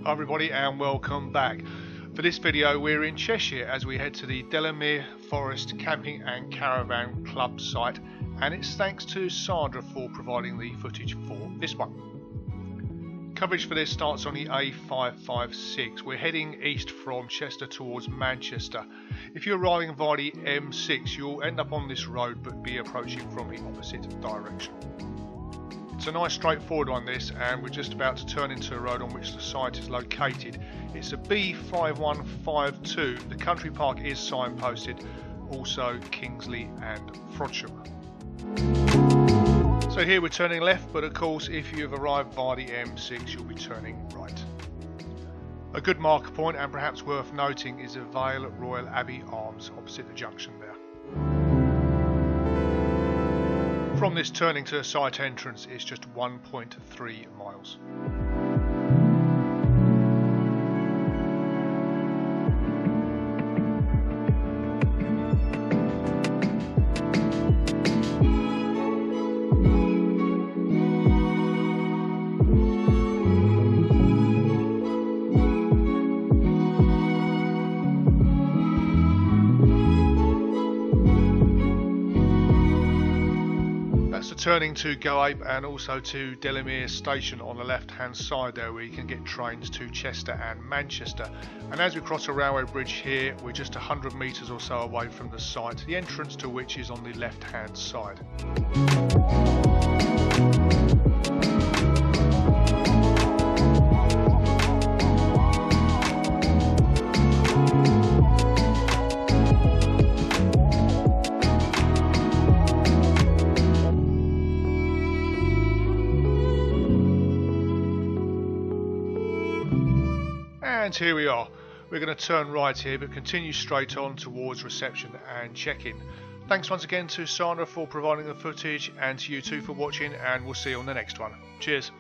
Hi everybody and welcome back. For this video we're in Cheshire as we head to the Delamere Forest Camping and Caravan Club site, and it's thanks to Sandra for providing the footage for this one. Coverage for this starts on the A556. We're heading east from Chester towards Manchester. If you're arriving via the M6 you'll end up on this road but be approaching from the opposite direction. It's a nice straightforward one this, and we're just about to turn into a road on which the site is located. It's a B5152. The country park is signposted, also Kingsley and Frodsham. So here we're turning left, but of course if you've arrived via the M6 you'll be turning right. A good marker point and perhaps worth noting is a Vale Royal Abbey Arms opposite the junction there. From this turning to the site entrance is just 1.3 miles. Turning to Go Ape and also to Delamere station on the left hand side there, where you can get trains to Chester and Manchester. And as we cross a railway bridge here, we're just 100 metres or so away from the site, the entrance to which is on the left hand side. And here we are. We're going to turn right here but continue straight on towards reception and check-in. Thanks once again to Sandra for providing the footage, and to you too for watching, and we'll see you on the next one. Cheers.